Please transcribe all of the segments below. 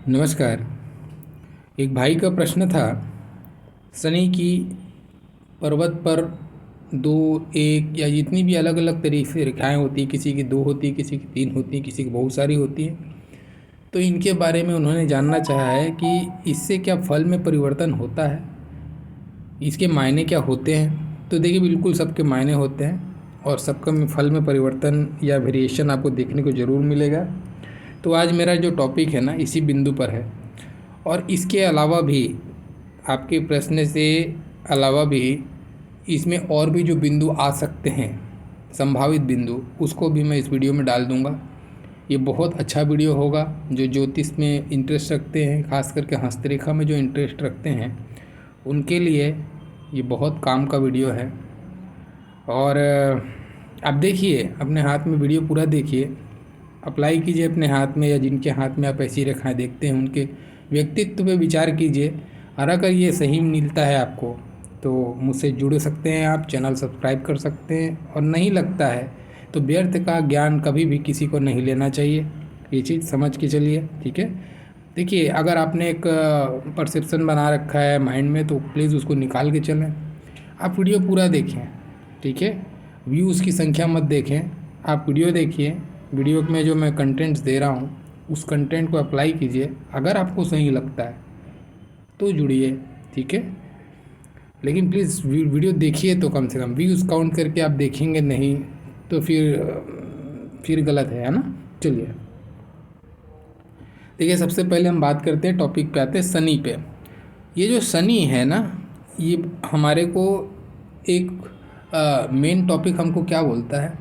नमस्कार। एक भाई का प्रश्न था, शनि की पर्वत पर दो, एक या जितनी भी अलग अलग तरीके से रेखाएं होती हैं, किसी की दो होती है, किसी की तीन होती है, किसी की बहुत सारी होती हैं। तो इनके बारे में उन्होंने जानना चाहा है कि इससे क्या फल में परिवर्तन होता है, इसके मायने क्या होते हैं। तो देखिए, बिल्कुल सबके मायने होते हैं और सबका फल में परिवर्तन या वेरिएशन आपको देखने को ज़रूर मिलेगा। तो आज मेरा जो टॉपिक है ना, इसी बिंदु पर है। और इसके अलावा भी, आपके प्रश्न से अलावा भी इसमें और भी जो बिंदु आ सकते हैं, संभावित बिंदु, उसको भी मैं इस वीडियो में डाल दूंगा। ये बहुत अच्छा वीडियो होगा। जो ज्योतिष में इंटरेस्ट रखते हैं, खास करके हस्तरेखा में जो इंटरेस्ट रखते हैं, उनके लिए ये बहुत काम का वीडियो है। और आप देखिए, अपने हाथ में वीडियो पूरा देखिए, अप्लाई कीजिए अपने हाथ में, या जिनके हाथ में आप ऐसी रेखाएं देखते हैं उनके व्यक्तित्व पे विचार कीजिए। और अगर ये सही मिलता है आपको तो मुझसे जुड़ सकते हैं, आप चैनल सब्सक्राइब कर सकते हैं। और नहीं लगता है तो व्यर्थ का ज्ञान कभी भी किसी को नहीं लेना चाहिए, ये चीज़ समझ के चलिए, ठीक है। देखिए, अगर आपने एक परसेप्शन बना रखा है माइंड में, तो प्लीज़ उसको निकाल के चलें। आप वीडियो पूरा देखें, ठीक है। व्यूज़ की संख्या मत देखें, आप वीडियो देखिए। वीडियो में जो मैं कंटेंट्स दे रहा हूँ, उस कंटेंट को अप्लाई कीजिए। अगर आपको सही लगता है तो जुड़िए, ठीक है। लेकिन प्लीज़ वीडियो देखिए तो कम से कम। व्यूज़ काउंट करके आप देखेंगे नहीं तो फिर गलत है ना। चलिए, देखिए, सबसे पहले हम बात करते हैं, टॉपिक पे आते हैं, शनि पे। ये जो शनि है ना, ये हमारे को एक मेन टॉपिक हमको क्या बोलता है,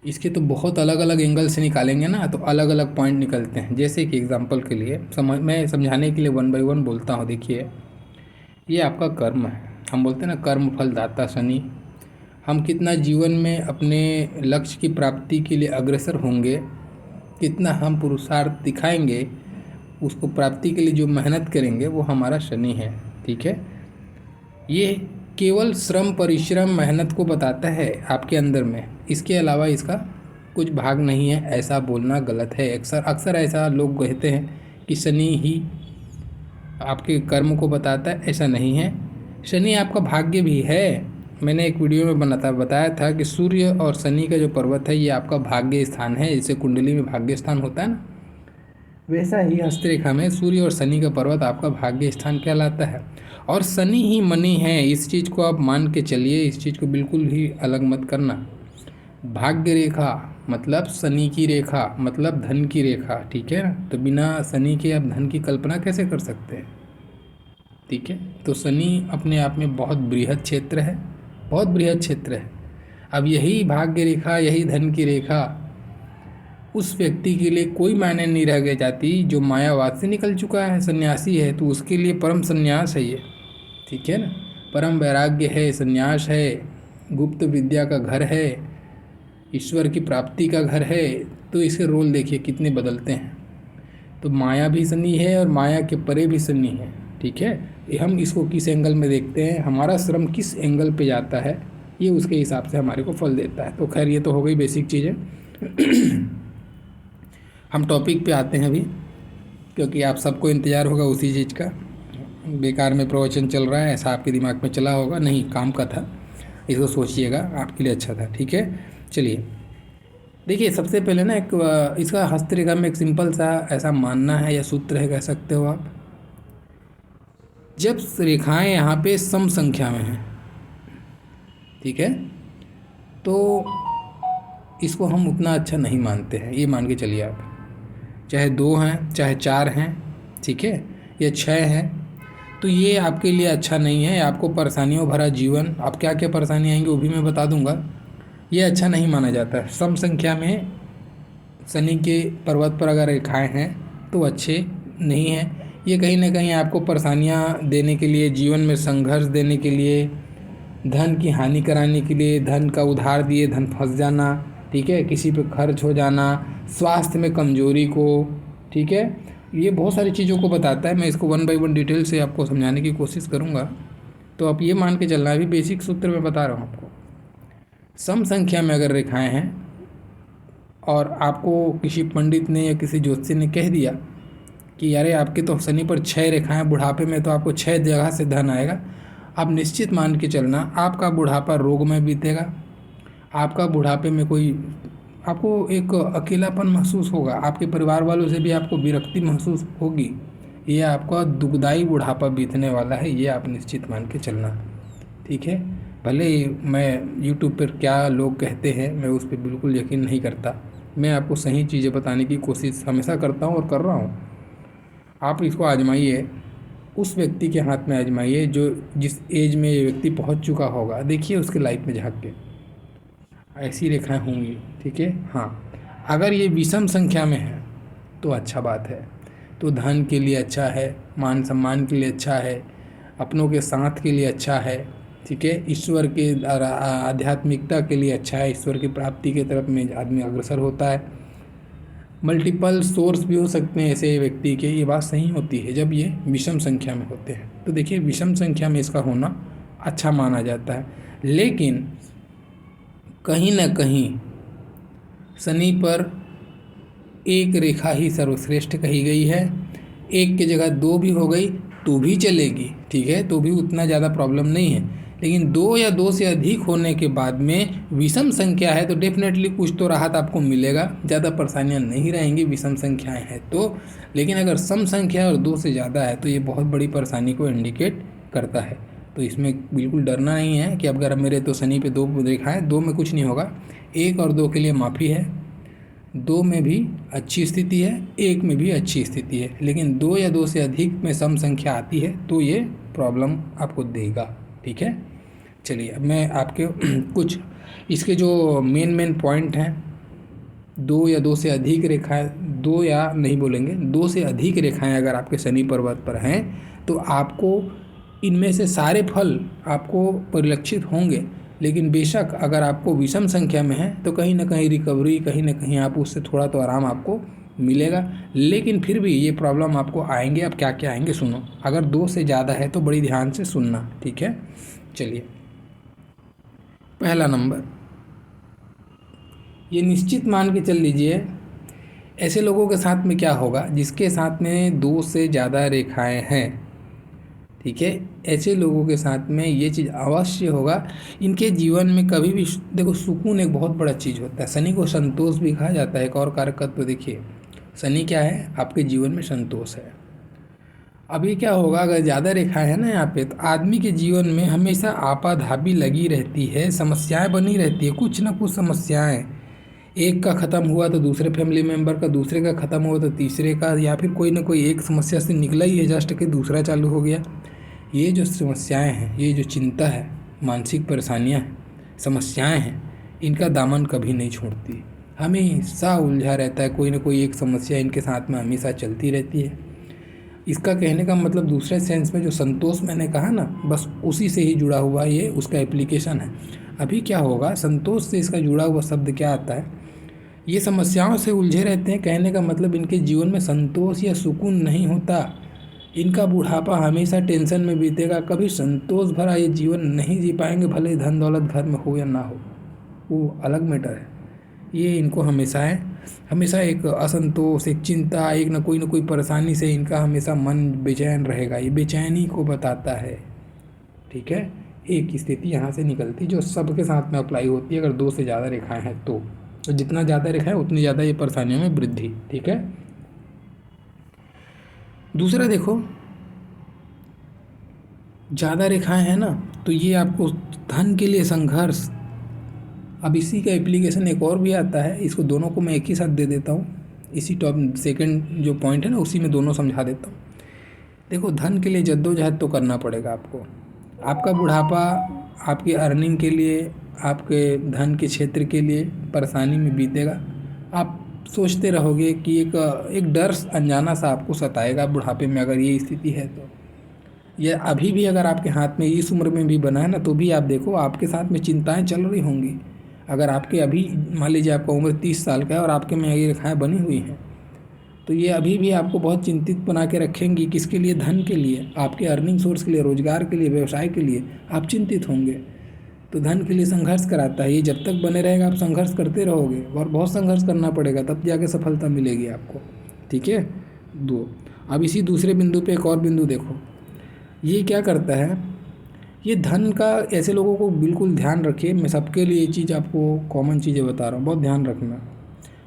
इसके तो बहुत अलग अलग एंगल से निकालेंगे ना, तो अलग अलग पॉइंट निकलते हैं। जैसे कि एग्जांपल के लिए मैं समझाने के लिए वन बाय वन बोलता हूँ। देखिए, ये आपका कर्म है। हम बोलते हैं ना, कर्म फल दाता शनि। हम कितना जीवन में अपने लक्ष्य की प्राप्ति के लिए अग्रसर होंगे, कितना हम पुरुषार्थ दिखाएंगे, उसको प्राप्ति के लिए जो मेहनत करेंगे, वो हमारा शनि है, ठीक है। ये केवल श्रम, परिश्रम, मेहनत को बताता है आपके अंदर में। इसके अलावा इसका कुछ भाग नहीं है, ऐसा बोलना गलत है। अक्सर ऐसा लोग कहते हैं कि शनि ही आपके कर्म को बताता है, ऐसा नहीं है। शनि आपका भाग्य भी है। मैंने एक वीडियो में बताया था कि सूर्य और शनि का जो पर्वत है, ये आपका भाग्य स्थान है। जैसे कुंडली में भाग्य स्थान होता है ना, वैसा ही हस्तरेखा में सूर्य और शनि का पर्वत आपका भाग्य स्थान कहलाता है। और शनि ही मनी है, इस चीज़ को आप मान के चलिए, इस चीज़ को बिल्कुल भी अलग मत करना। भाग्य रेखा मतलब शनि की रेखा, मतलब धन की रेखा, ठीक है ना। तो बिना शनि के आप धन की कल्पना कैसे कर सकते हैं, ठीक है। तो शनि अपने आप में बहुत बृहद क्षेत्र है, बहुत बृहद क्षेत्र है। अब यही भाग्य रेखा, यही धन की रेखा उस व्यक्ति के लिए कोई मायने नहीं रह जाती जो मायावाद से निकल चुका है, सन्यासी है। तो उसके लिए परम संन्यास है ये, ठीक है ना। परम वैराग्य है, संन्यास है, गुप्त विद्या का घर है, ईश्वर की प्राप्ति का घर है। तो इसके रोल देखिए कितने बदलते हैं। तो माया भी शनि है और माया के परे भी शनि है, ठीक है। हम इसको किस एंगल में देखते हैं, हमारा श्रम किस एंगल पे जाता है, ये उसके हिसाब से हमारे को फल देता है। तो खैर, ये तो हो गई बेसिक चीज़ें। हम टॉपिक पे आते हैं अभी, क्योंकि आप सबको इंतज़ार होगा उसी चीज़ का। बेकार में प्रवचन चल रहा है ऐसा आपके दिमाग में चला होगा, नहीं, काम का था, इसको सोचिएगा, आपके लिए अच्छा था, ठीक है। चलिए, देखिए, सबसे पहले ना एक इसका हस्तरेखा में एक सिंपल सा ऐसा मानना है या सूत्र है, कह सकते हो आप। जब रेखाएं यहाँ पे सम संख्या में हैं, ठीक है, तो इसको हम उतना अच्छा नहीं मानते हैं, ये मान के चलिए आप। चाहे 2 हैं, चाहे 4 हैं, ठीक है, या 6 हैं, तो ये आपके लिए अच्छा नहीं है। आपको परेशानियों भरा जीवन, अब क्या क्या परेशानी आएंगी वो भी मैं बता दूंगा, ये अच्छा नहीं माना जाता है। सम संख्या में शनि के पर्वत पर अगर रेखाएं हैं तो अच्छे नहीं हैं। ये कहीं ना कहीं आपको परेशानियां देने के लिए, जीवन में संघर्ष देने के लिए, धन की हानि कराने के लिए, धन का उधार दिए धन फंस जाना, ठीक है, किसी पे खर्च हो जाना, स्वास्थ्य में कमजोरी को, ठीक है, ये बहुत सारी चीज़ों को बताता है। मैं इसको वन बाय वन डिटेल से आपको समझाने की कोशिश करूँगा। तो आप ये मान के चलना, अभी बेसिक सूत्र में बता रहा हूँ आपको। सम संख्या में अगर रेखाएं हैं और आपको किसी पंडित ने या किसी ज्योतिषी ने कह दिया कि यारे आपके तो शनि पर 6 रेखाएं, बुढ़ापे में तो आपको 6 जगह से धन आएगा। आप निश्चित मान के चलना आपका बुढ़ापा रोग में बीतेगा, आपका बुढ़ापे में कोई आपको एक अकेलापन महसूस होगा, आपके परिवार वालों से भी आपको विरक्ति महसूस होगी। ये आपका दुखदाई बुढ़ापा बीतने वाला है, ये आप निश्चित मान के चलना। ठीक है, भले ही मैं यूट्यूब पर क्या लोग कहते हैं मैं उस पर बिल्कुल यकीन नहीं करता, मैं आपको सही चीज़ें बताने की कोशिश हमेशा करता हूँ और कर रहा हूँ। आप इसको आजमाइए, उस व्यक्ति के हाथ में आजमाइए जो जिस एज में ये व्यक्ति पहुँच चुका होगा, देखिए उसके लाइफ में झाँक के ऐसी रेखाएं होंगी। ठीक है, हाँ, अगर ये विषम संख्या में है तो अच्छा बात है, तो धन के लिए अच्छा है, मान सम्मान के लिए अच्छा है, अपनों के साथ के लिए अच्छा है। ठीक है, ईश्वर के आध्यात्मिकता के लिए अच्छा है, ईश्वर की प्राप्ति की तरफ में आदमी अग्रसर होता है। मल्टीपल सोर्स भी हो सकते हैं ऐसे व्यक्ति के, ये बात सही होती है जब ये विषम संख्या में होते हैं। तो देखिए विषम संख्या में इसका होना अच्छा माना जाता है, लेकिन कहीं ना कहीं शनि पर एक रेखा ही सर्वश्रेष्ठ कही गई है। एक की जगह 2 भी हो गई तो भी चलेगी, ठीक है, तो भी उतना ज़्यादा प्रॉब्लम नहीं है। लेकिन 2 या 2 से अधिक होने के बाद में विषम संख्या है तो डेफिनेटली कुछ तो राहत आपको मिलेगा, ज़्यादा परेशानियां नहीं रहेंगी विषम संख्याएं हैं तो। लेकिन अगर सम संख्या और 2 से ज़्यादा है तो ये बहुत बड़ी परेशानी को इंडिकेट करता है। तो इसमें बिल्कुल डरना नहीं है कि अगर मेरे तो शनि पे 2 रेखाएँ, 2 में कुछ नहीं होगा। 1 और 2 के लिए माफ़ी है, 2 में भी अच्छी स्थिति है, 1 में भी अच्छी स्थिति है, लेकिन 2 या 2 से अधिक में सम संख्या आती है तो ये प्रॉब्लम आपको देगा। ठीक है, चलिए अब मैं आपके कुछ इसके जो मेन पॉइंट हैं, 2 या 2 से अधिक रेखाएं, 2 या नहीं बोलेंगे, 2 से अधिक रेखाएं अगर आपके शनि पर्वत पर हैं तो आपको इनमें से सारे फल आपको परिलक्षित होंगे। लेकिन बेशक अगर आपको विषम संख्या में है तो कहीं ना कहीं रिकवरी, कहीं ना कहीं आप उससे थोड़ा तो आराम आपको मिलेगा, लेकिन फिर भी ये प्रॉब्लम आपको आएंगे। अब क्या क्या आएंगे सुनो, अगर 2 से ज़्यादा है तो बड़ी ध्यान से सुनना। ठीक है, चलिए पहला नंबर, ये निश्चित मान के चल लीजिए ऐसे लोगों के साथ में क्या होगा जिसके साथ में 2 से ज़्यादा रेखाएं हैं। ठीक है, ऐसे लोगों के साथ में ये चीज़ अवश्य होगा, इनके जीवन में कभी भी देखो सुकून एक बहुत बड़ा चीज़ होता है। शनि को संतोष भी कहा जाता है, एक और कारकत्व तो देखिए शनि क्या है, आपके जीवन में संतोष है। अब ये क्या होगा अगर ज़्यादा रेखा है ना यहाँ पे, तो आदमी के जीवन में हमेशा आपाधापी लगी रहती है, समस्याएं बनी रहती है, कुछ ना कुछ समस्याएं, एक का ख़त्म हुआ तो दूसरे फैमिली मेम्बर का, दूसरे का ख़त्म हुआ तो तीसरे का, या फिर कोई ना कोई एक समस्या से निकला ही है जस्ट कि दूसरा चालू हो गया। ये जो समस्याएं हैं, ये जो चिंता है, मानसिक परेशानियां हैं, समस्याएं हैं, इनका दामन कभी नहीं छोड़ती, हमेशा उलझा रहता है, कोई ना कोई एक समस्या इनके साथ में हमेशा चलती रहती है। इसका कहने का मतलब दूसरे सेंस में जो संतोष मैंने कहा ना, बस उसी से ही जुड़ा हुआ ये उसका एप्लीकेशन है। अभी क्या होगा, संतोष से इसका जुड़ा हुआ शब्द क्या आता है, ये समस्याओं से उलझे रहते हैं, कहने का मतलब इनके जीवन में संतोष या सुकून नहीं होता, इनका बुढ़ापा हमेशा टेंशन में बीतेगा, कभी संतोष भरा ये जीवन नहीं जी पाएंगे, भले धन दौलत घर में हो या ना हो, वो अलग मैटर है। ये इनको हमेशा है, हमेशा एक असंतोष, एक चिंता, एक न कोई परेशानी से इनका हमेशा मन बेचैन रहेगा, ये बेचैनी को बताता है। ठीक है, एक स्थिति यहाँ से निकलती जो सबके साथ में अप्लाई होती है अगर 2 से ज़्यादा रेखाएं हैं तो जितना ज़्यादा रेखाएं उतनी ज़्यादा ये परेशानियों में वृद्धि। ठीक है, दूसरा देखो, ज़्यादा रेखाएं हैं ना तो ये आपको धन के लिए संघर्ष, अब इसी का एप्लीकेशन एक और भी आता है, इसको दोनों को मैं एक ही साथ दे देता हूँ, इसी टॉप सेकंड जो पॉइंट है ना उसी में दोनों समझा देता हूँ। देखो धन के लिए जद्दोजहद तो करना पड़ेगा आपको, आपका बुढ़ापा आपकी अर्निंग के लिए, आपके धन के क्षेत्र के लिए परेशानी में बीतेगा। आप सोचते रहोगे कि एक डर अनजाना सा आपको सताएगा बुढ़ापे में, अगर ये स्थिति है तो। यह अभी भी अगर आपके हाथ में इस उम्र में भी बना है ना तो भी आप देखो आपके साथ में चिंताएं चल रही होंगी। अगर आपके अभी मान लीजिए आपका उम्र 30 साल का है और आपके में ये रेखाएं बनी हुई हैं तो ये अभी भी आपको बहुत चिंतित बना के रखेंगी। किसके लिए? धन के लिए, आपके अर्निंग सोर्स के लिए, रोजगार के लिए, व्यवसाय के लिए आप चिंतित होंगे। तो धन के लिए संघर्ष कराता है, ये जब तक बने रहेगा आप संघर्ष करते रहोगे और बहुत संघर्ष करना पड़ेगा तब जाके सफलता मिलेगी आपको। ठीक है, 2 अब इसी दूसरे बिंदु पे एक और बिंदु देखो, ये क्या करता है, ये धन का ऐसे लोगों को बिल्कुल ध्यान रखिए। मैं सबके लिए ये चीज़ आपको कॉमन चीज़ें बता रहा हूँ, बहुत ध्यान रखना।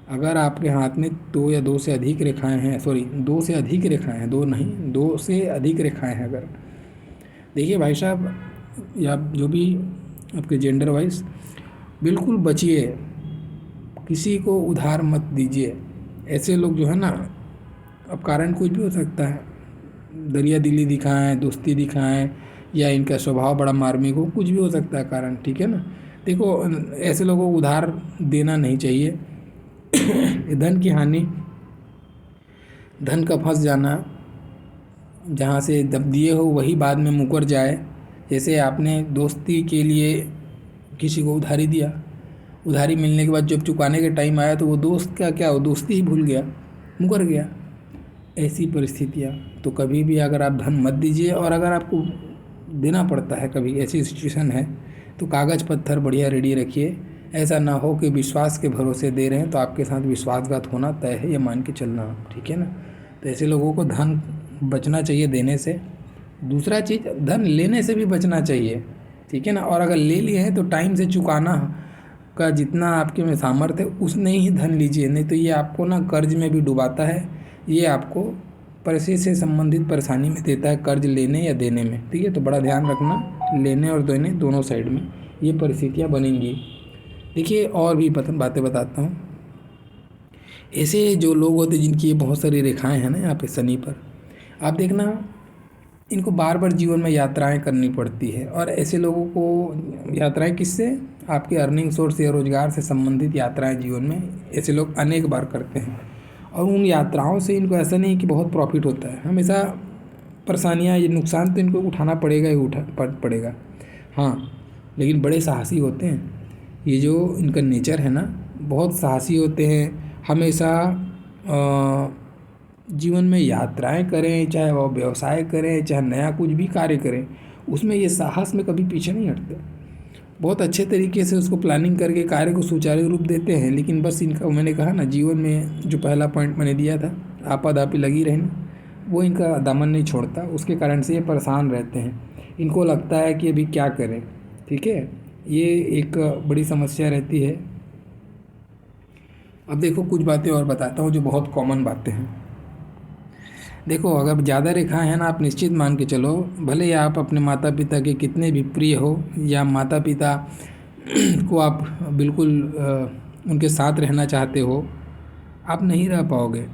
अगर आपके हाथ में 2 या 2 से अधिक रेखाएं हैं, सॉरी 2 से अधिक रेखाएं हैं, 2 नहीं 2 से अधिक रेखाएं हैं, अगर देखिए भाई साहब या जो भी आपके जेंडर वाइज, बिल्कुल बचिए, किसी को उधार मत दीजिए। ऐसे लोग जो है ना, अब कारण कुछ भी हो सकता है, दरिया दिली दिखाएं, दोस्ती दिखाएं, या इनका स्वभाव बड़ा मार्मिक हो, कुछ भी हो सकता है कारण, ठीक है ना। देखो ऐसे लोगों को उधार देना नहीं चाहिए। धन की हानि, धन का फंस जाना, जहाँ से जब दिए हो वही बाद में मुकर जाए। जैसे आपने दोस्ती के लिए किसी को उधारी दिया, उधारी मिलने के बाद जब चुकाने का टाइम आया तो वो दोस्त का क्या, वो दोस्ती ही भूल गया, मुकर गया। ऐसी परिस्थितियाँ, तो कभी भी अगर आप धन मत दीजिए, और अगर आपको देना पड़ता है कभी ऐसी सिचुएशन है तो कागज़ पत्थर बढ़िया रेडी रखिए। ऐसा ना हो कि विश्वास के भरोसे दे रहे हैं तो आपके साथ विश्वासघात होना तय है, ये मान के चलना, ठीक है ना। तो ऐसे लोगों को धन बचना चाहिए देने से। दूसरा चीज़, धन लेने से भी बचना चाहिए, ठीक है ना। और अगर ले लिए हैं तो टाइम से चुकाना का जितना आपके में सामर्थ्य है उतने ही धन लीजिए, नहीं तो ये आपको ना कर्ज में भी डुबाता है, ये आपको पैसे से संबंधित परेशानी में देता है, कर्ज लेने या देने में, ठीक है। तो बड़ा ध्यान रखना, लेने और देने दोनों साइड में ये परिस्थितियाँ बनेंगी। देखिए और भी बातें बताता हूँ। ऐसे जो लोग होते हैं जिनकी ये बहुत सारी रेखाएं हैं ना यहाँ पे शनि पर, आप देखना इनको बार बार जीवन में यात्राएं करनी पड़ती है। और ऐसे लोगों को यात्राएं किससे, आपके अर्निंग सोर्स या रोजगार से संबंधित यात्राएं जीवन में ऐसे लोग अनेक बार करते हैं। और उन यात्राओं से इनको ऐसा नहीं कि बहुत प्रॉफिट होता है, हमेशा परेशानियाँ, ये नुकसान तो इनको उठाना पड़ेगा ही पड़ेगा। हाँ, लेकिन बड़े साहसी होते हैं, ये जो इनका नेचर है ना, बहुत साहसी होते हैं। हमेशा जीवन में यात्राएं करें, चाहे वो व्यवसाय करें, चाहे नया कुछ भी कार्य करें, उसमें ये साहस में कभी पीछे नहीं हटते। बहुत अच्छे तरीके से उसको प्लानिंग करके कार्य को सुचारू रूप देते हैं। लेकिन बस इनका, मैंने कहा ना, जीवन में जो पहला पॉइंट मैंने दिया था, आपाधापी लगी रहना, वो इनका दामन नहीं छोड़ता। उसके कारण से ये परेशान रहते हैं, इनको लगता है कि अभी क्या करें, ठीक है। ये एक बड़ी समस्या रहती है। अब देखो कुछ बातें और बताता हूँ जो बहुत कॉमन बातें हैं। देखो अगर ज़्यादा रेखाएं हैं ना, आप निश्चित मान के चलो, भले ही आप अपने माता पिता के कितने भी प्रिय हो, या माता पिता को आप बिल्कुल उनके साथ रहना चाहते हो, आप नहीं रह पाओगे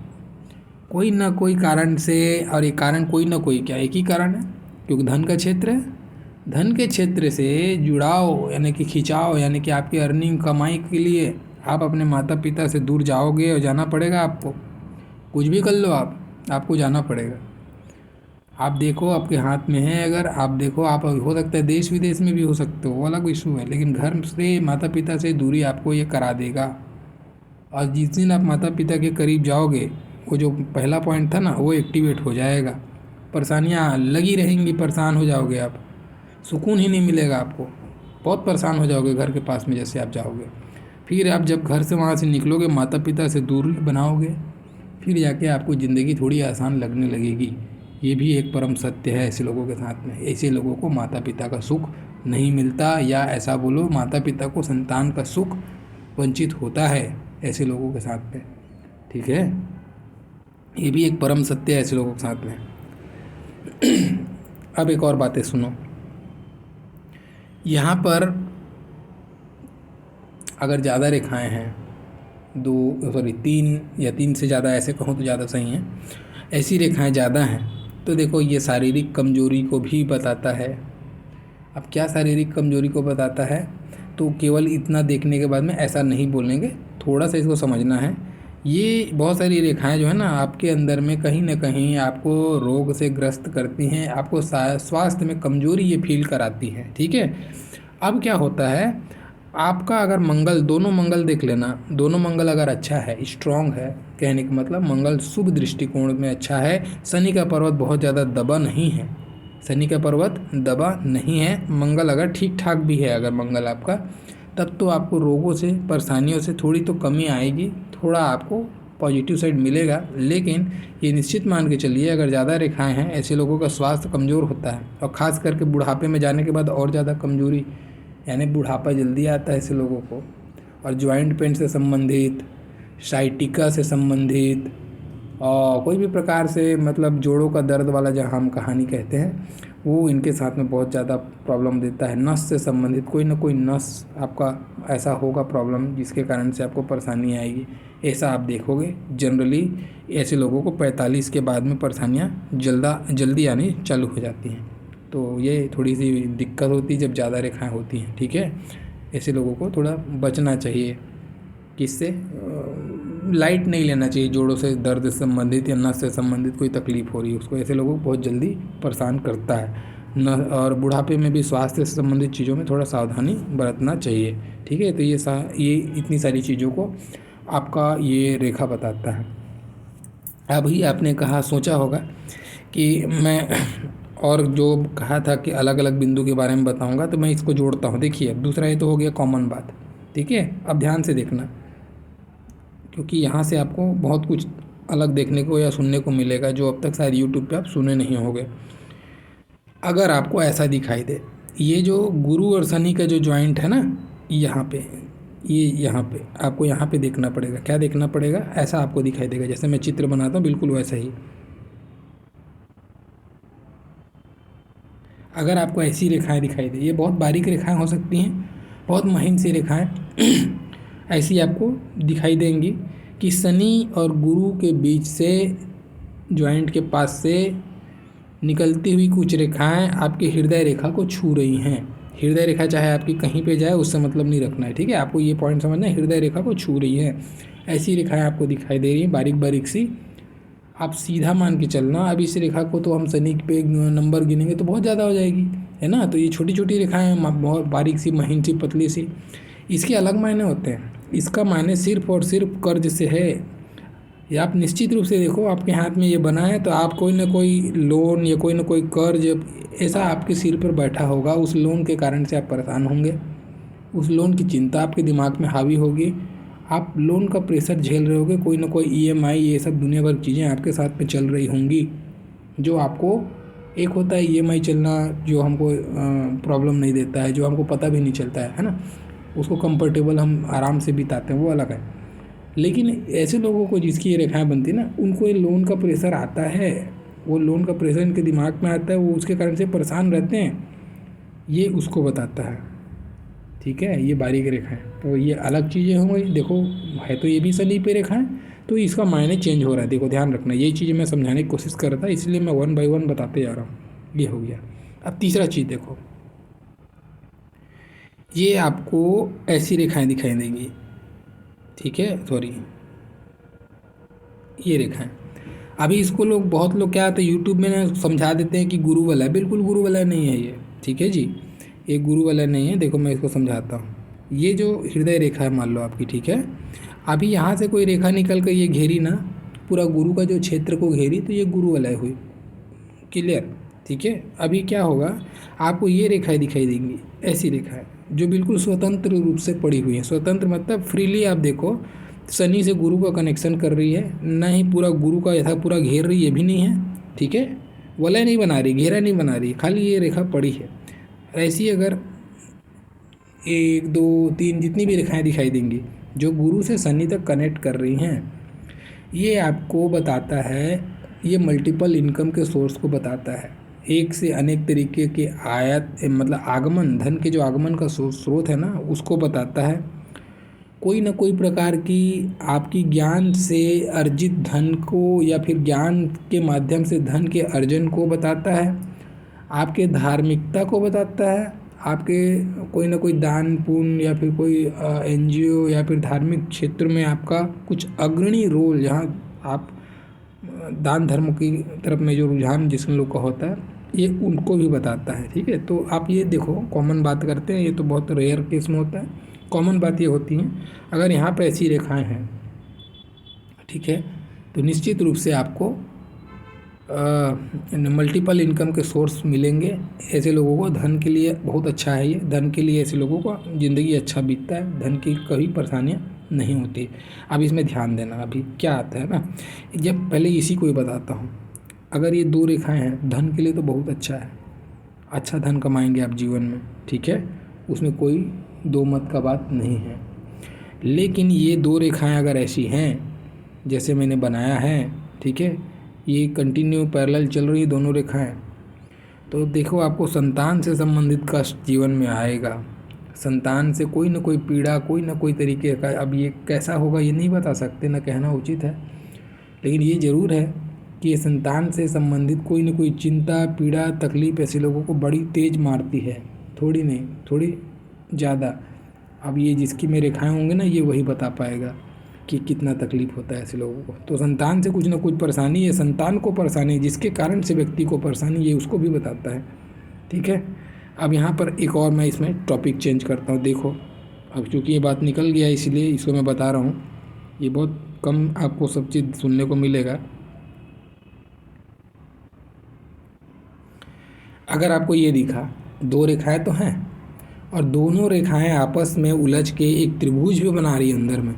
कोई ना कोई कारण से। और ये कारण कोई ना कोई, क्या एक ही कारण है, क्योंकि धन का क्षेत्र है। धन के क्षेत्र से जुड़ाव यानी कि खिंचाव, यानी कि आपकी अर्निंग कमाई के लिए आप अपने माता पिता से दूर जाओगे, और जाना पड़ेगा आपको। कुछ भी कर लो आपको जाना पड़ेगा। आप देखो आपके हाथ में है, अगर आप देखो, आप हो सकता है देश विदेश में भी हो सकते हो, वो अलग इशू है, लेकिन घर से माता पिता से दूरी आपको ये करा देगा। और जिस दिन आप माता पिता के करीब जाओगे, वो जो पहला पॉइंट था ना, वो एक्टिवेट हो जाएगा। परेशानियाँ लगी रहेंगी, परेशान हो जाओगे आप, सुकून ही नहीं मिलेगा आपको, बहुत परेशान हो जाओगे घर के पास में जैसे आप जाओगे। फिर आप जब घर से वहाँ से निकलोगे, माता पिता से दूरी बनाओगे, फिर जाके आपको ज़िंदगी थोड़ी आसान लगने लगेगी। ये भी एक परम सत्य है ऐसे लोगों के साथ में। ऐसे लोगों को माता पिता का सुख नहीं मिलता, या ऐसा बोलो माता पिता को संतान का सुख वंचित होता है ऐसे लोगों के साथ में, ठीक है। ये भी एक परम सत्य है ऐसे लोगों के साथ में। अब एक और बातें सुनो, यहाँ पर अगर ज़्यादा रेखाएं हैं, 3 या 3 से ज़्यादा, ऐसे कहूँ तो ज़्यादा सही हैं, ऐसी रेखाएं ज़्यादा हैं, तो देखो ये शारीरिक कमजोरी को भी बताता है। अब क्या शारीरिक कमजोरी को बताता है, तो केवल इतना देखने के बाद में ऐसा नहीं बोलेंगे, थोड़ा सा इसको समझना है। ये बहुत सारी रेखाएं जो है ना, आपके अंदर में कहीं ना कहीं आपको रोग से ग्रस्त करती हैं, आपको स्वास्थ्य में कमजोरी ये फील कराती हैं, ठीक है। अब क्या होता है, आपका अगर मंगल, दोनों मंगल देख लेना, दोनों मंगल अगर अच्छा है, स्ट्रांग है, कहने का मतलब मंगल शुभ दृष्टिकोण में अच्छा है, शनि का पर्वत बहुत ज़्यादा दबा नहीं है, शनि का पर्वत दबा नहीं है, मंगल अगर ठीक ठाक भी है, अगर मंगल आपका, तब तो आपको रोगों से, परेशानियों से थोड़ी तो कमी आएगी, थोड़ा आपको पॉजिटिव साइड मिलेगा। लेकिन ये निश्चित मान के चलिए, अगर ज़्यादा रेखाएं हैं, ऐसे लोगों का स्वास्थ्य कमज़ोर होता है, और ख़ास करके बुढ़ापे में जाने के बाद और ज़्यादा कमज़ोरी, यानी बुढ़ापा जल्दी आता है ऐसे लोगों को। और जॉइंट पेन से संबंधित, साइटिका से संबंधित, और कोई भी प्रकार से मतलब जोड़ों का दर्द वाला जहाँ हम कहानी कहते हैं, वो इनके साथ में बहुत ज़्यादा प्रॉब्लम देता है। नस से संबंधित कोई ना कोई नस आपका ऐसा होगा प्रॉब्लम, जिसके कारण से आपको परेशानी आएगी। ऐसा आप देखोगे जनरली ऐसे लोगों को 45 के बाद में परेशानियाँ जल्दी आनी चालू हो जाती हैं। तो ये थोड़ी सी दिक्कत होती है जब ज़्यादा रेखाएँ होती हैं, ठीक है। ऐसे लोगों को थोड़ा बचना चाहिए, किससे लाइट नहीं लेना चाहिए। जोड़ों से दर्द से संबंधित या नस से संबंधित कोई तकलीफ़ हो रही है उसको, ऐसे लोगों को बहुत जल्दी परेशान करता है न। और बुढ़ापे में भी स्वास्थ्य से संबंधित चीज़ों में थोड़ा सावधानी बरतना चाहिए, ठीक है। तो ये इतनी सारी चीज़ों को आपका ये रेखा बताता है। अभी आपने कहा, सोचा होगा कि मैं और जो कहा था कि अलग अलग बिंदु के बारे में बताऊंगा, तो मैं इसको जोड़ता हूँ। देखिए, दूसरा ये तो हो गया कॉमन बात, ठीक है। अब ध्यान से देखना, क्योंकि यहाँ से आपको बहुत कुछ अलग देखने को या सुनने को मिलेगा जो अब तक शायद यूट्यूब पे आप सुने नहीं होंगे। अगर आपको ऐसा दिखाई दे, ये जो गुरु और शनि का जो जॉइंट है ना, यहाँ पे, ये यहाँ पे आपको यहाँ पे देखना पड़ेगा। क्या देखना पड़ेगा? ऐसा आपको दिखाई देगा, जैसे मैं चित्र बनाता हूँ बिल्कुल वैसा ही। अगर आपको ऐसी रेखाएं दिखाई दे, ये बहुत बारीक रेखाएं हो सकती हैं, बहुत महीन सी रेखाएं ऐसी आपको दिखाई देंगी कि शनि और गुरु के बीच से, जॉइंट के पास से निकलती हुई कुछ रेखाएं आपके हृदय रेखा को छू रही हैं। हृदय रेखा चाहे आपकी कहीं पे जाए, उससे मतलब नहीं रखना है, ठीक है। आपको ये पॉइंट समझना है, हृदय रेखा को छू रही है, ऐसी रेखाएं आपको दिखाई दे रही हैं, बारीक बारीक सी। आप सीधा मान के चलना, अब इस रेखा को तो हम शनि पे नंबर गिनेंगे तो बहुत ज़्यादा हो जाएगी, है ना। तो ये छोटी छोटी रेखाएं, बहुत बारीक सी, महीन सी, पतली सी, इसके अलग मायने होते हैं। इसका मायने सिर्फ और सिर्फ कर्ज से है। या आप निश्चित रूप से देखो, आपके हाथ में ये बना है तो आप कोई ना कोई लोन या कोई ना कोई कर्ज ऐसा आपके सिर पर बैठा होगा। उस लोन के कारण से आप परेशान होंगे, उस लोन की चिंता आपके दिमाग में हावी होगी, आप लोन का प्रेशर झेल रहे होगे, कोई ना कोई ईएमआई, ये सब दुनिया भर की चीज़ें आपके साथ में चल रही होंगी, जो आपको, एक होता है ईएमआई चलना जो हमको प्रॉब्लम नहीं देता है, जो हमको पता भी नहीं चलता है ना, उसको कंफर्टेबल हम आराम से बिताते हैं, वो अलग है। लेकिन ऐसे लोगों को जिसकी ये रेखाएं बनती है ना, उनको ये लोन का प्रेशर आता है, वो लोन का प्रेशर इनके दिमाग में आता है, वो उसके कारण से परेशान रहते हैं, ये उसको बताता है, ठीक है। ये बारीक रेखा है, तो ये अलग चीज़ें होंगी। देखो, है तो ये भी शनि पे रेखा है, तो इसका मायने चेंज हो रहा है। देखो, ध्यान रखना, यही चीज़ें मैं समझाने की कोशिश कर रहा था, इसलिए मैं 1 बाय 1 बताते जा रहा हूँ। ये हो गया। अब तीसरा चीज़ देखो, ये आपको ऐसी रेखाएं दिखाई देंगी, ठीक है, सॉरी, ये रेखाएं। अभी इसको लोग, बहुत लोग क्या होता है यूट्यूब में ना समझा देते हैं कि गुरु वाला है, बिल्कुल गुरु वाला नहीं है ये, ठीक है जी, ये गुरु वाला नहीं है। देखो, मैं इसको समझाता हूँ। ये जो हृदय रेखा है मान लो आपकी, ठीक है, अभी यहाँ से कोई रेखा निकल कर ये घेरी ना, पूरा गुरु का जो क्षेत्र को घेरी, तो ये गुरु वाला हुई, क्लियर, ठीक है। अभी क्या होगा, आपको ये रेखाएं दिखाई देंगी, ऐसी रेखाएं जो बिल्कुल स्वतंत्र रूप से पड़ी हुई हैं। स्वतंत्र मतलब फ्रीली, आप देखो, शनि से गुरु का कनेक्शन कर रही है, ना ही पूरा गुरु का ऐसा पूरा घेर रही, ये भी नहीं है, ठीक है, वलय नहीं बना रही, घेरा नहीं बना रही, खाली ये रेखा पड़ी है। ऐसी अगर 1 2 3 जितनी भी रेखाएं दिखाई देंगी जो गुरु से शनि तक कनेक्ट कर रही हैं, ये आपको बताता है, ये मल्टीपल इनकम के सोर्स को बताता है। एक से अनेक तरीके के आयत, मतलब आगमन, धन के जो आगमन का स्रोत है ना, उसको बताता है। कोई ना कोई प्रकार की आपकी ज्ञान से अर्जित धन को, या फिर ज्ञान के माध्यम से धन के अर्जन को बताता है। आपके धार्मिकता को बताता है, आपके कोई ना कोई दान पुण्य, या फिर कोई एनजीओ, या फिर धार्मिक क्षेत्र में आपका कुछ अग्रणी रोल, जहाँ आप दान धर्म की तरफ में जो रुझान जिसमें लोग का होता है, ये उनको भी बताता है, ठीक है। तो आप ये देखो, कॉमन बात करते हैं, ये तो बहुत रेयर केस में होता है। कॉमन बात ये होती है, अगर यहाँ पे ऐसी रेखाएं हैं, ठीक है, तो निश्चित रूप से आपको मल्टीपल इनकम के सोर्स मिलेंगे। ऐसे लोगों को धन के लिए बहुत अच्छा है, ये धन के लिए ऐसे लोगों को ज़िंदगी अच्छा बीतता है, धन की कभी परेशानियाँ नहीं होती। अब इसमें ध्यान देना, अभी क्या आता है ना, जब पहले इसी को ही बताता हूँ। अगर ये दो रेखाएं हैं, धन के लिए तो बहुत अच्छा है, अच्छा धन कमाएंगे आप जीवन में, ठीक है, उसमें कोई दो मत का बात नहीं है। लेकिन ये दो रेखाएं अगर ऐसी हैं जैसे मैंने बनाया है, ठीक है, ये कंटिन्यू पैरेलल चल रही है दोनों रेखाएं, तो देखो आपको संतान से संबंधित कष्ट जीवन में आएगा। संतान से कोई ना कोई पीड़ा, कोई ना कोई तरीके का, अब ये कैसा होगा ये नहीं बता सकते, ना कहना उचित है, लेकिन ये ज़रूर है कि ये संतान से संबंधित कोई ना कोई चिंता, पीड़ा, तकलीफ़ ऐसे लोगों को बड़ी तेज़ मारती है, थोड़ी नहीं, थोड़ी ज़्यादा। अब ये जिसकी में रेखाएँ होंगे ना, ये वही बता पाएगा कि कितना तकलीफ़ होता है ऐसे लोगों को। तो संतान से कुछ ना कुछ परेशानी है, संतान को परेशानी, जिसके कारण से व्यक्ति को परेशानी, ये उसको भी बताता है, ठीक है। अब यहाँ पर एक और मैं इसमें टॉपिक चेंज करता हूँ। देखो अब चूँकि ये बात निकल गया इसलिए इसको मैं बता रहा हूँ, ये बहुत कम आपको सब चीज़ सुनने को मिलेगा। अगर आपको ये दिखा, दो रेखाएं तो हैं और दोनों रेखाएं आपस में उलझ के एक त्रिभुज भी बना रही है अंदर में।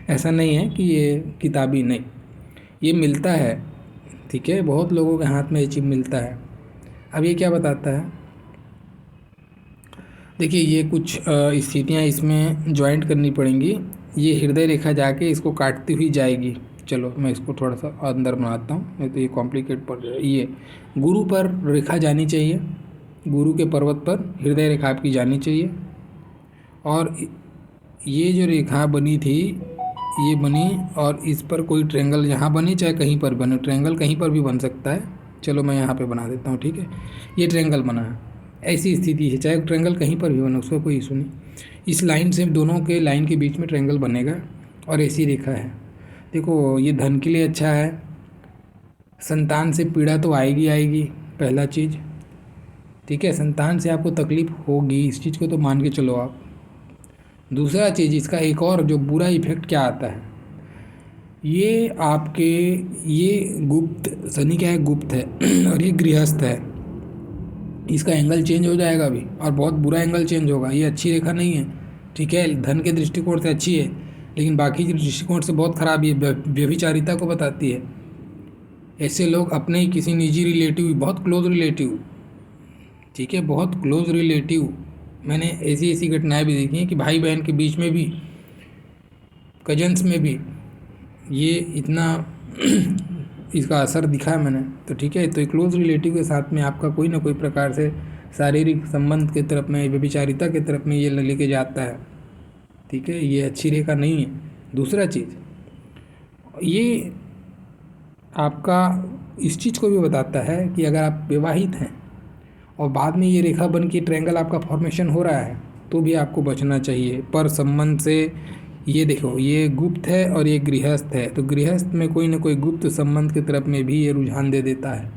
ऐसा नहीं है कि ये किताबी, नहीं, ये मिलता है, ठीक है, बहुत लोगों के हाथ में ये चीज़ मिलता है। अब ये क्या बताता है, देखिए ये कुछ स्थितियाँ इसमें ज्वाइंट करनी पड़ेंगी। ये हृदय रेखा जाके इसको काटती हुई जाएगी। चलो मैं इसको थोड़ा सा अंदर बनाता हूँ, नहीं तो ये कॉम्प्लिकेट पड़ जाए। ये गुरु पर रेखा जानी चाहिए, गुरु के पर्वत पर हृदय रेखा आपकी जानी चाहिए। और ये जो रेखा बनी थी, ये बनी और इस पर कोई ट्रायंगल यहाँ बने, चाहे कहीं पर बने, ट्रायंगल कहीं पर भी बन सकता है। चलो मैं यहाँ पे बना देता हूँ, ठीक है, ये ट्रायंगल बना है, ऐसी स्थिति है, चाहे ट्रायंगल कहीं पर भी बने, उसका कोई इशू नहीं। इस लाइन से दोनों के लाइन के बीच में ट्रायंगल बनेगा और ऐसी रेखा है। देखो ये धन के लिए अच्छा है, संतान से पीड़ा तो आएगी आएगी, पहला चीज़, ठीक है, संतान से आपको तकलीफ़ होगी, इस चीज़ को तो मान के चलो आप। दूसरा चीज़, इसका एक और जो बुरा इफेक्ट क्या आता है, ये आपके, ये गुप्त, शनि क्या है, गुप्त है और ये गृहस्थ है, इसका एंगल चेंज हो जाएगा अभी, और बहुत बुरा एंगल चेंज होगा। ये अच्छी रेखा नहीं है, ठीक है, धन के दृष्टिकोण से अच्छी है, लेकिन बाकी के दृष्टिकोण से बहुत ख़राब, ये व्यभिचारिता को बताती है। ऐसे लोग अपने ही किसी निजी रिलेटिव, बहुत क्लोज रिलेटिव, ठीक है, बहुत क्लोज रिलेटिव, मैंने ऐसी ऐसी घटनाएं भी देखी हैं कि भाई बहन के बीच में भी, कजन्स में भी ये इतना इसका असर दिखा है मैंने, तो ठीक है। तो एक क्लोज रिलेटिव के साथ में आपका कोई ना कोई प्रकार से शारीरिक संबंध के तरफ में, व्यभिचारिता के तरफ में ये लेके जाता है, ठीक है, ये अच्छी रेखा नहीं है। दूसरा चीज़, ये आपका इस चीज़ को भी बताता है कि अगर आप विवाहित हैं और बाद में ये रेखा बन के ट्रायंगल आपका फॉर्मेशन हो रहा है, तो भी आपको बचना चाहिए पर संबंध से। ये देखो ये गुप्त है और ये गृहस्थ है, तो गृहस्थ में कोई ना कोई गुप्त संबंध की तरफ में भी ये रुझान दे देता है,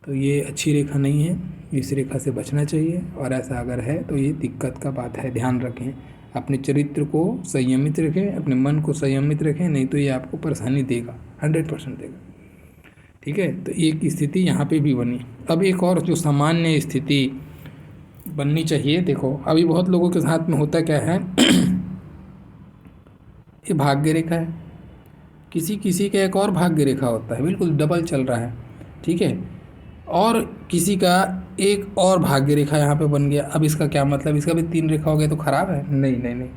तो ये अच्छी रेखा नहीं है, इस रेखा से बचना चाहिए। और ऐसा अगर है तो ये दिक्कत का बात है, ध्यान रखें, अपने चरित्र को संयमित रखें, अपने मन को संयमित रखें, नहीं तो ये आपको परेशानी देगा, 100% देगा, ठीक है। तो एक स्थिति यहाँ पे भी बनी। अब एक और जो सामान्य स्थिति बननी चाहिए, देखो अभी बहुत लोगों के साथ में होता क्या है ये भाग्य रेखा है, किसी किसी का एक और भाग्य रेखा होता है, बिल्कुल डबल चल रहा है, ठीक है, और किसी का एक और भाग्य रेखा यहाँ पे बन गया। अब इसका क्या मतलब, इसका भी 3 रेखा हो गया तो ख़राब है? नहीं नहीं नहीं,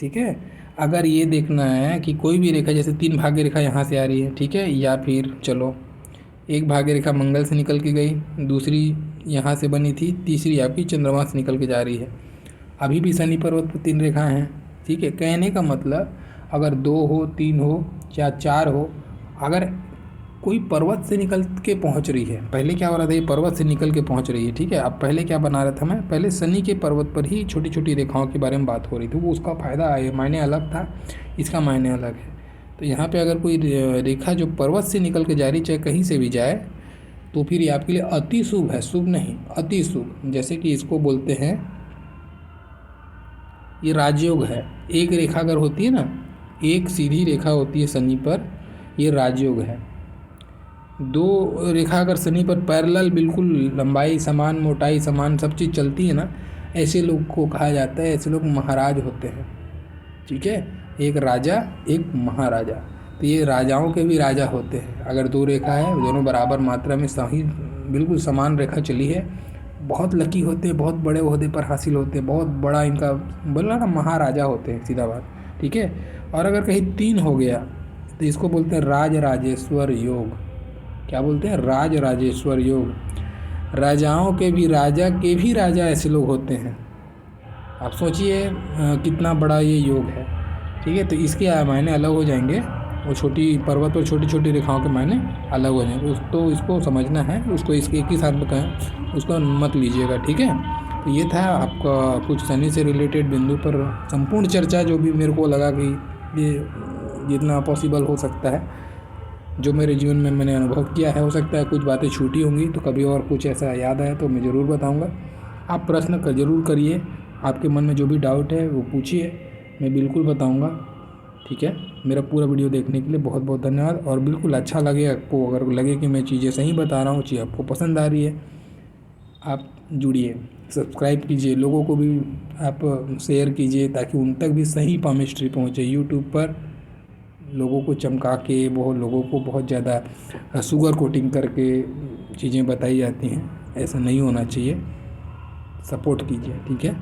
ठीक है। अगर ये देखना है कि कोई भी रेखा, जैसे 3 भाग्य रेखा यहाँ से आ रही है, ठीक है, या फिर चलो एक भाग्य रेखा मंगल से निकल के गई, दूसरी यहाँ से बनी थी, तीसरी आपकी चंद्रमा से निकल के जा रही है, अभी भी शनि पर्वत पर 3 रेखाएं हैं, ठीक है। कहने का मतलब अगर 2 हो, 3 हो या 4 हो, अगर कोई पर्वत से निकल के पहुँच रही है, पहले क्या हो रहा था, ये पर्वत से निकल के पहुँच रही है, ठीक है। अब पहले क्या बना रहा था मैं, पहले शनि के पर्वत पर ही छोटी छोटी रेखाओं के बारे में बात हो रही थी, वो उसका फ़ायदा है, मायने अलग था, इसका मायने अलग है। तो यहाँ पे अगर कोई रेखा जो पर्वत से निकल के जा रही, चाहे कहीं से भी जाए, तो फिर ये आपके लिए अति शुभ है, शुभ नहीं अति शुभ। जैसे कि इसको बोलते हैं, ये राजयोग है। एक रेखा अगर होती है ना, एक सीधी रेखा होती है शनि पर, ये राजयोग है। 2 रेखा अगर शनि पर पैरेलल, बिल्कुल लंबाई समान, मोटाई समान, सब चीज़ चलती है ना, ऐसे लोग को कहा जाता है, ऐसे लोग महाराज होते हैं, ठीक है। एक राजा एक महाराजा, तो ये राजाओं के भी राजा होते हैं। अगर दो रेखा है, दोनों बराबर मात्रा में सही बिल्कुल समान रेखा चली है, बहुत लकी होते हैं, बहुत बड़े ओहदे पर हासिल होते हैं, बहुत बड़ा इनका बोला ना महाराजा होते हैं, सीधा बात, ठीक है। और अगर कहीं 3 हो गया तो इसको बोलते हैं राज राजेश्वर योग। क्या बोलते हैं? राज राजेश्वर योग। राजाओं के भी राजा के भी राजा ऐसे लोग होते हैं। आप सोचिए कितना बड़ा ये योग है, ठीक है। तो इसके मायने अलग हो जाएंगे, वो छोटी पर्वत और छोटी छोटी रेखाओं के मायने अलग हो जाएंगे। तो इसको समझना है, उसको इसके एक ही साथ में कहें, उसको मत लीजिएगा, ठीक है। तो ये था आपका कुछ शनि से रिलेटेड बिंदु पर संपूर्ण चर्चा, जो भी मेरे को लगा कि ये जितना पॉसिबल हो सकता है, जो मेरे जीवन में मैंने अनुभव किया है। हो सकता है कुछ बातें छूटी होंगी, तो कभी और कुछ ऐसा याद आए तो मैं ज़रूर बताऊँगा। आप प्रश्न ज़रूर करिए, आपके मन में जो भी डाउट है वो पूछिए, मैं बिल्कुल बताऊँगा, ठीक है। मेरा पूरा वीडियो देखने के लिए बहुत बहुत धन्यवाद। और बिल्कुल अच्छा लगे आपको, अगर लगे कि मैं चीज़ें सही बता रहा हूँ, चीज़ आपको पसंद आ रही है, आप जुड़िए, सब्सक्राइब कीजिए, लोगों को भी आप शेयर कीजिए, ताकि उन तक भी सही पामिस्ट्री पहुँचे। यूट्यूब पर लोगों को चमका के, बहुत लोगों को बहुत ज़्यादा शुगर कोटिंग करके चीज़ें बताई जाती हैं, ऐसा नहीं होना चाहिए। सपोर्ट कीजिए, ठीक है।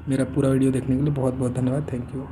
मेरा पूरा वीडियो देखने के लिए बहुत बहुत धन्यवाद। Thank you.